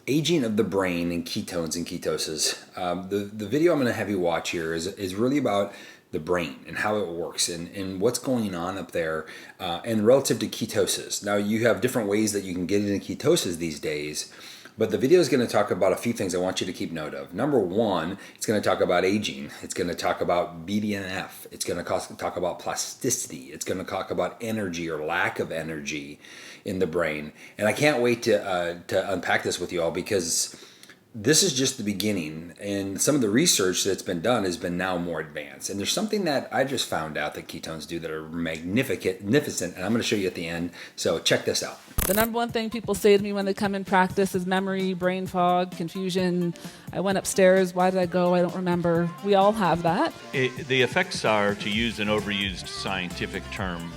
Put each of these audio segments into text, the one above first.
Aging of the brain and ketones and ketosis. The video I'm going to have you watch here is really about the brain and how it works and what's going on up there and relative to ketosis. Now, you have different ways that you can get into ketosis these days, but the video is going to talk about a few things I want you to keep note of. Number one, it's going to talk about aging. It's going to talk about BDNF. It's going to talk about plasticity. It's going to talk about energy or lack of energy in the brain. And I can't wait to unpack this with you all, because this is just the beginning, and some of the research that's been done has been now more advanced. And there's something that I just found out that ketones do that are magnificent, and I'm going to show you at the end. So check this out. The number one thing people say to me when they come in practice is memory, brain fog, confusion. I went upstairs. Why did I go? I don't remember. We all have that. The effects are, to use an overused scientific term,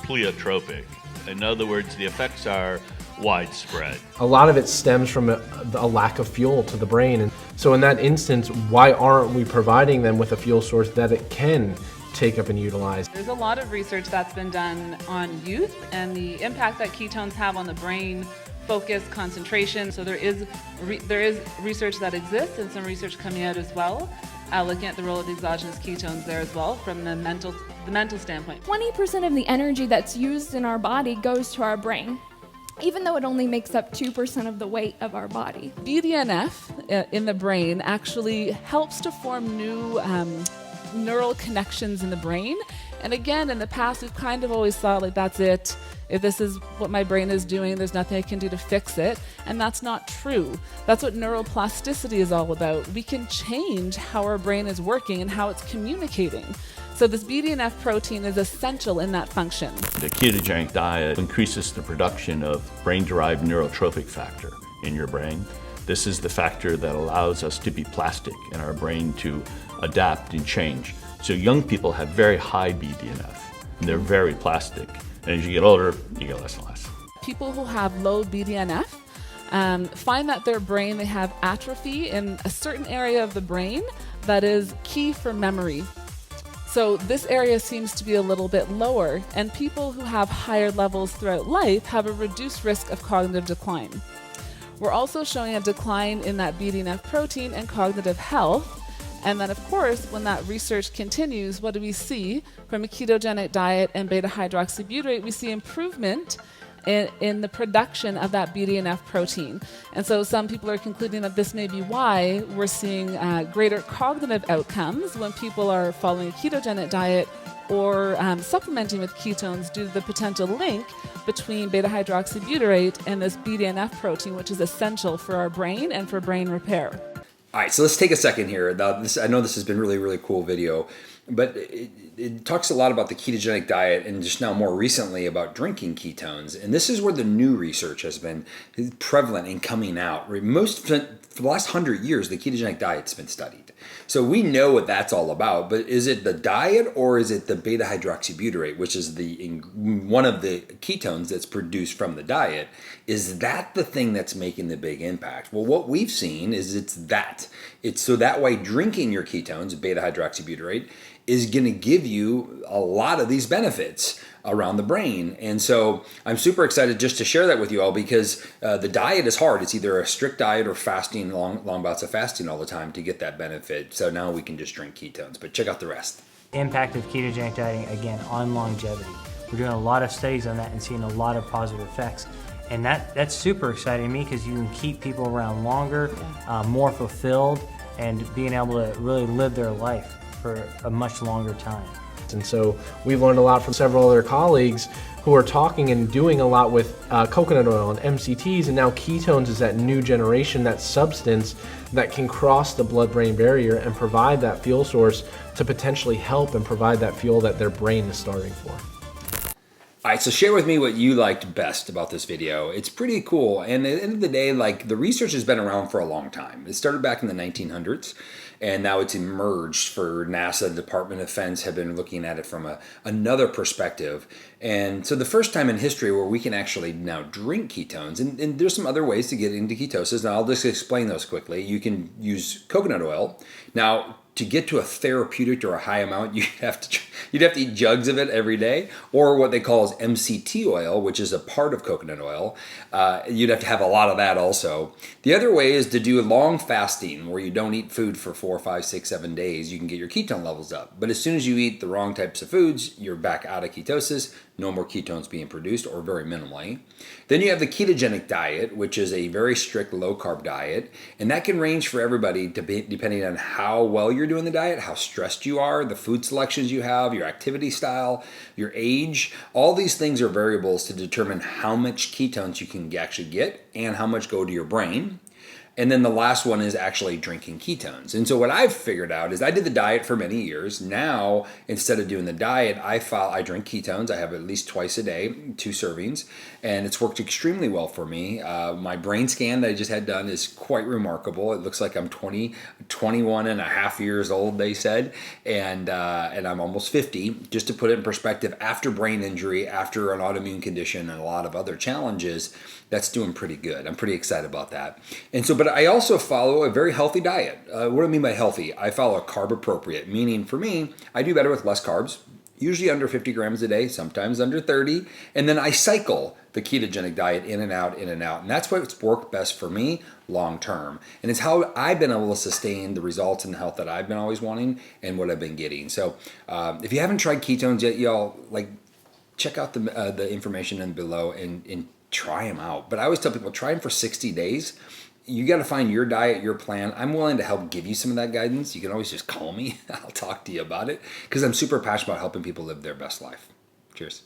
pleiotropic. In other words, the effects are widespread. A lot of it stems from a lack of fuel to the brain. And so in that instance, why aren't we providing them with a fuel source that it can take up and utilize? There's a lot of research that's been done on youth and the impact that ketones have on the brain, focus, concentration. So there is research that exists and some research coming out as well, looking at the role of the exogenous ketones there as well from the mental standpoint. 20% of the energy that's used in our body goes to our brain, even though it only makes up 2% of the weight of our body. BDNF in the brain actually helps to form new neural connections in the brain. And again, in the past, we've kind of always thought like, that's it. If this is what my brain is doing, there's nothing I can do to fix it. And that's not true. That's what neuroplasticity is all about. We can change how our brain is working and how it's communicating. So this BDNF protein is essential in that function. The ketogenic diet increases the production of brain-derived neurotropic factor in your brain. This is the factor that allows us to be plastic in our brain to adapt and change. So young people have very high BDNF, and they're very plastic. And as you get older, you get less and less. People who have low BDNF find that their brain, they have atrophy in a certain area of the brain that is key for memory. So this area seems to be a little bit lower, and people who have higher levels throughout life have a reduced risk of cognitive decline. We're also showing a decline in that BDNF protein and cognitive health. And then, of course, when that research continues, what do we see? From a ketogenic diet and beta-hydroxybutyrate, we see improvement in the production of that BDNF protein. And so some people are concluding that this may be why we're seeing greater cognitive outcomes when people are following a ketogenic diet or supplementing with ketones due to the potential link between beta-hydroxybutyrate and this BDNF protein, which is essential for our brain and for brain repair. All right, so let's take a second here. Now, I know this has been really cool video, but it talks a lot about the ketogenic diet and just now more recently about drinking ketones. And this is where the new research has been prevalent and coming out. For the last 100 years, the ketogenic diet's been studied. So we know what that's all about, but is it the diet or is it the beta-hydroxybutyrate, which is one of the ketones that's produced from the diet? Is that the thing that's making the big impact? Well, what we've seen is it's so that way drinking your ketones, beta-hydroxybutyrate, is going to give you a lot of these benefits around the brain. And so I'm super excited just to share that with you all, because the diet is hard. It's either a strict diet or fasting, long bouts of fasting all the time to get that benefit. So now we can just drink ketones, but check out the rest. Impact of ketogenic dieting, again, on longevity. We're doing a lot of studies on that and seeing a lot of positive effects. And that's super exciting to me, because you can keep people around longer, more fulfilled, and being able to really live their life for a much longer time. And so we've learned a lot from several other colleagues who are talking and doing a lot with coconut oil and MCTs, and now ketones is that new generation, that substance that can cross the blood-brain barrier and provide that fuel source to potentially help and provide that fuel that their brain is starving for. All right, so share with me what you liked best about this video. It's pretty cool, and at the end of the day, like, the research has been around for a long time. It started back in the 1900s, and now it's emerged for NASA. The Department of Defense have been looking at it from another perspective. And so the first time in history where we can actually now drink ketones, and there's some other ways to get into ketosis, and I'll just explain those quickly. You can use coconut oil. Now, to get to a therapeutic or a high amount, you'd have to eat jugs of it every day, or what they call as MCT oil, which is a part of coconut oil. You'd have to have a lot of that also. The other way is to do long fasting, where you don't eat food for 4, 5, 6, 7 days. You can get your ketone levels up. But as soon as you eat the wrong types of foods, you're back out of ketosis, no more ketones being produced, or very minimally. Then you have the ketogenic diet, which is a very strict low-carb diet, and that can range for everybody depending on how well you're doing the diet, how stressed you are, the food selections you have, your activity style, your age. All these things are variables to determine how much ketones you can actually get and how much go to your brain. And then the last one is actually drinking ketones. And so what I've figured out is I did the diet for many years. Now, instead of doing the diet, I drink ketones. I have at least twice a day, 2 servings, and it's worked extremely well for me. My brain scan that I just had done is quite remarkable. It looks like I'm 21 and a half years old, they said, and I'm almost 50. Just to put it in perspective, after brain injury, after an autoimmune condition, and a lot of other challenges, that's doing pretty good. I'm pretty excited about that. And so, but I also follow a very healthy diet. What do I mean by healthy? I follow a carb appropriate, meaning for me, I do better with less carbs, usually under 50 grams a day, sometimes under 30. And then I cycle the ketogenic diet in and out, in and out. And that's what's worked best for me long term. And it's how I've been able to sustain the results and the health that I've been always wanting and what I've been getting. So if you haven't tried ketones yet, y'all, check out the information in below and try them out. But I always tell people, try them for 60 days. You got to find your diet, your plan. I'm willing to help give you some of that guidance. You can always just call me. I'll talk to you about it because I'm super passionate about helping people live their best life. Cheers.